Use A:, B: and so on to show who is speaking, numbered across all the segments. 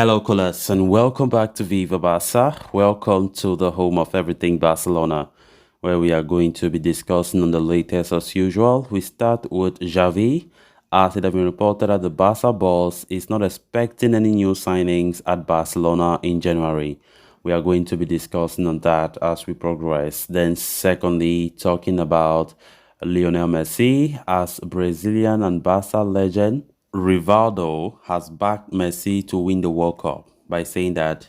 A: Hello, Colas, and welcome back to Viva Barca. Welcome to the home of everything Barcelona, where we are going to be discussing on the latest as usual. We start with Xavi, as it has been reported that the Barca boss is not expecting any new signings at Barcelona in January. We are going to be discussing on that as we progress. Then, secondly, talking about Lionel Messi as Brazilian and Barca legend. Rivaldo has backed Messi to win the World Cup by saying that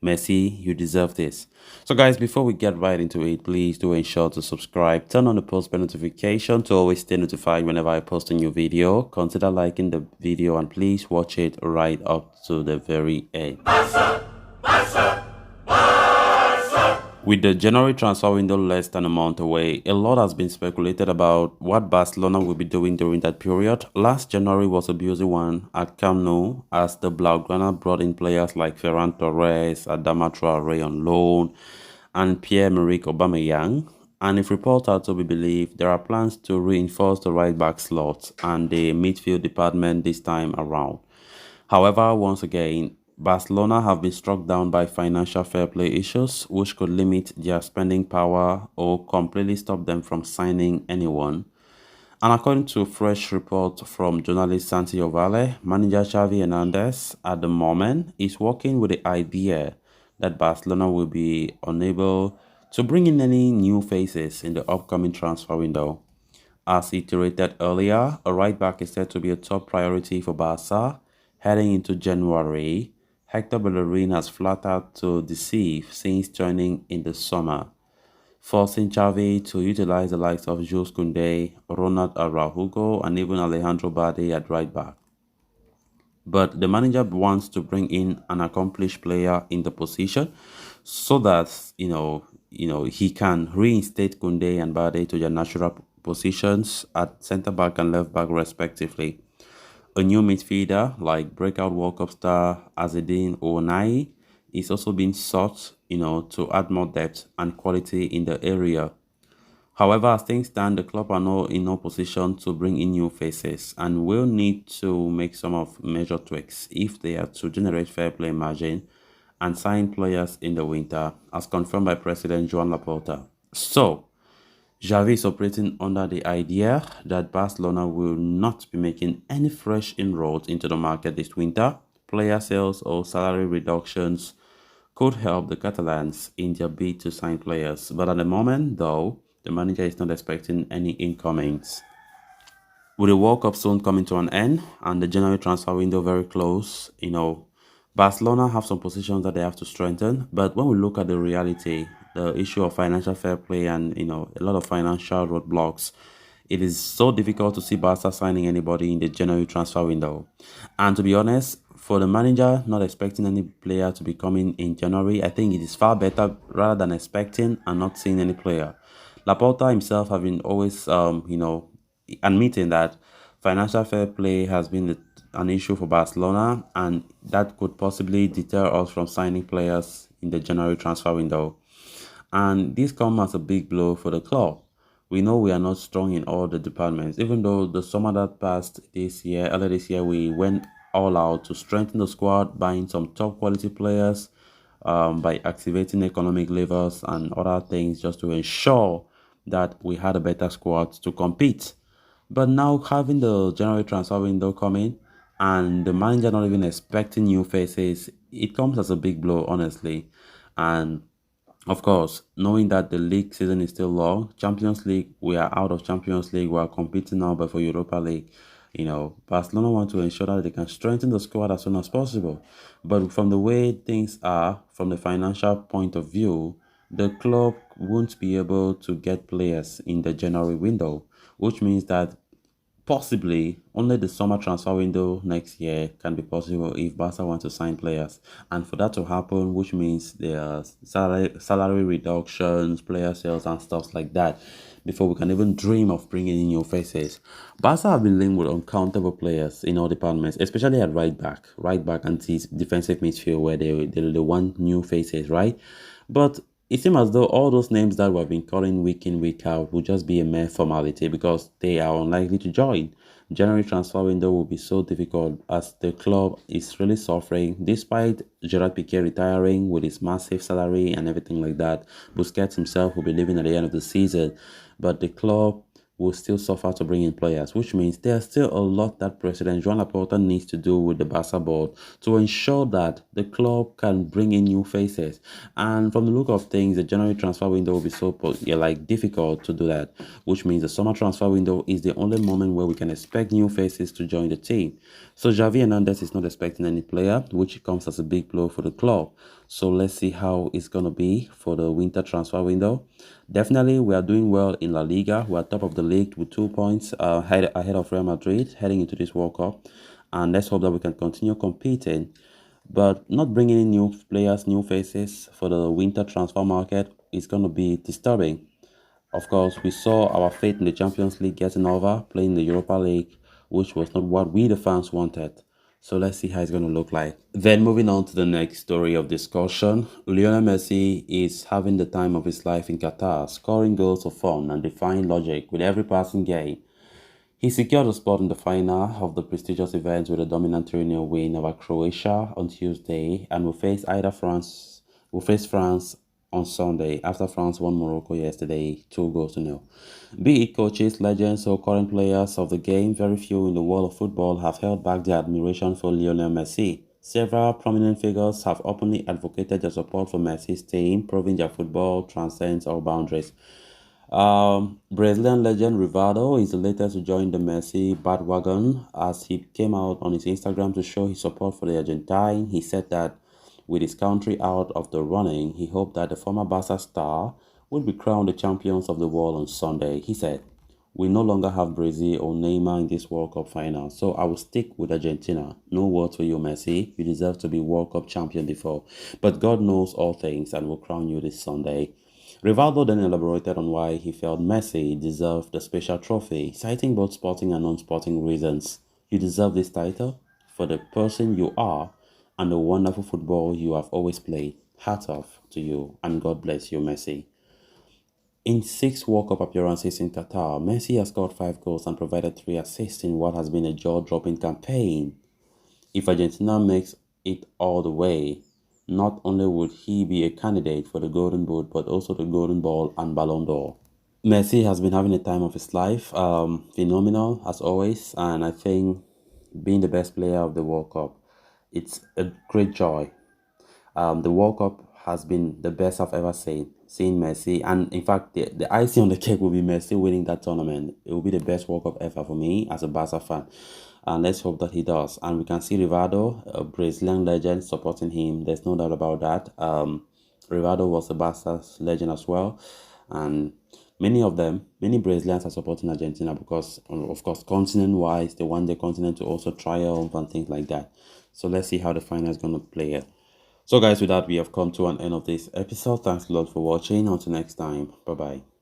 A: Messi, you deserve this. So, guys, before we get right into it, please do ensure to subscribe, turn on the post bell notification to always stay notified whenever I post a new video. Consider liking the video and please watch it right up to the very end. With the January transfer window less than a month away, a lot has been speculated about what Barcelona will be doing during that period. Last January was a busy one at Camp Nou as the Blaugrana brought in players like Ferran Torres, Adama Traoré on loan, and Pierre-Emerick Aubameyang. And if reports are to be believed, there are plans to reinforce the right-back slot and the midfield department this time around. However, once again, Barcelona have been struck down by financial fair play issues, which could limit their spending power or completely stop them from signing anyone. And according to a fresh report from journalist Santi Valle, manager Xavi Hernandez at the moment is working with the idea that Barcelona will be unable to bring in any new faces in the upcoming transfer window. As iterated earlier, a right back is said to be a top priority for Barca heading into January. Hector Bellerin has flat out to deceive since joining in the summer, forcing Xavi to utilize the likes of Jules Koundé, Ronald Araujo, and even Alejandro Balde at right back. But the manager wants to bring in an accomplished player in the position so that he can reinstate Koundé and Balde to their natural positions at centre back and left back respectively. A new midfielder like breakout World Cup star Azzedine Ounahi is also being sought, to add more depth and quality in the area. However, as things stand, the club are in no position to bring in new faces and will need to make some of major tweaks if they are to generate fair play margin and sign players in the winter, as confirmed by President Joan Laporta. So, Xavi is operating under the idea that Barcelona will not be making any fresh inroads into the market this winter. Player sales or salary reductions could help the Catalans in their bid to sign players. But at the moment, though, the manager is not expecting any incomings. With the World Cup soon coming to an end and the January transfer window very close, Barcelona have some positions that they have to strengthen. But when we look at the reality, the issue of financial fair play and, a lot of financial roadblocks, it is so difficult to see Barca signing anybody in the January transfer window. And to be honest, for the manager not expecting any player to be coming in January, I think it is far better rather than expecting and not seeing any player. Laporta himself have been always, admitting that financial fair play has been an issue for Barcelona and that could possibly deter us from signing players in the January transfer window. And this comes as a big blow for the club. We know we are not strong in all the departments, even though the summer that passed earlier this year, we went all out to strengthen the squad, buying some top quality players, by activating economic levers and other things just to ensure that we had a better squad to compete. But now having the January transfer window coming and the manager not even expecting new faces, it comes as a big blow, honestly. And of course, knowing that the league season is still long, Champions League, we are out of Champions League, we are competing now but for Europa League. Barcelona want to ensure that they can strengthen the squad as soon as possible. But from the way things are, from the financial point of view, the club won't be able to get players in the January window, which means that possibly only the summer transfer window next year can be possible if Barca want to sign players. And for that to happen, which means there are salary reductions, player sales and stuff like that before we can even dream of bringing in new faces. Barca have been linked with uncountable players in all departments, especially at right back and defensive midfield where they want new faces, right? But it seems as though all those names that we've been calling week in, week out will just be a mere formality because they are unlikely to join. January transfer window will be so difficult as the club is really suffering. Despite Gerard Piqué retiring with his massive salary and everything like that, Busquets himself will be leaving at the end of the season, but the club will still suffer to bring in players, which means there's still a lot that President Joan Laporta needs to do with the Barca board to ensure that the club can bring in new faces. And from the look of things, the January transfer window will be so difficult to do that, which means the summer transfer window is the only moment where we can expect new faces to join the team. So Xavi Hernandez is not expecting any player, which comes as a big blow for the club. So let's see how it's going to be for the winter transfer window. Definitely, we are doing well in La Liga. We are top of the league with 2 points ahead of Real Madrid heading into this World Cup. And let's hope that we can continue competing. But not bringing in new players, new faces for the winter transfer market is going to be disturbing. Of course, we saw our fate in the Champions League getting over, playing the Europa League, which was not what we, the fans, wanted. So let's see how it's going to look like. Then moving on to the next story of discussion, Lionel Messi is having the time of his life in Qatar, scoring goals for fun and defying logic with every passing game. He secured a spot in the final of the prestigious event with a dominant 3-0 win over Croatia on Tuesday and will face France on Sunday after France won Morocco yesterday 2 goals to 0. Be it coaches, legends or current players of the game, very few in the world of football have held back their admiration for Lionel Messi. Several prominent figures have openly advocated their support for Messi's team, proving their football transcends all boundaries. Brazilian legend Rivaldo is the latest to join the Messi bandwagon as he came out on his Instagram to show his support for the Argentine. He said that with his country out of the running, he hoped that the former Barca star would be crowned the champions of the world on Sunday. He said, "We no longer have Brazil or Neymar in this World Cup final, so I will stick with Argentina. No words for you, Messi. You deserve to be World Cup champion before, but God knows all things and will crown you this Sunday." Rivaldo then elaborated on why he felt Messi deserved the special trophy, citing both sporting and non-sporting reasons. "You deserve this title for the person you are and the wonderful football you have always played. Hats off to you and God bless you, Messi." In 6 World Cup appearances in Qatar, Messi has scored 5 goals and provided 3 assists in what has been a jaw-dropping campaign. If Argentina makes it all the way, not only would he be a candidate for the Golden Boot, but also the Golden Ball and Ballon d'Or. Messi has been having a time of his life, phenomenal as always, and I think being the best player of the World Cup, it's a great joy. The World Cup has been the best I've ever seen. Seeing Messi, and in fact, the icing on the cake will be Messi winning that tournament. It will be the best World Cup ever for me as a Barca fan. And let's hope that he does. And we can see Rivaldo, a Brazilian legend, supporting him. There's no doubt about that. Rivaldo was a Barca's legend as well. And many Brazilians are supporting Argentina because, of course, continent-wise, they want the continent to also triumph and things like that. So let's see how the final is going to play it. So guys, with that, we have come to an end of this episode. Thanks a lot for watching. Until next time. Bye-bye.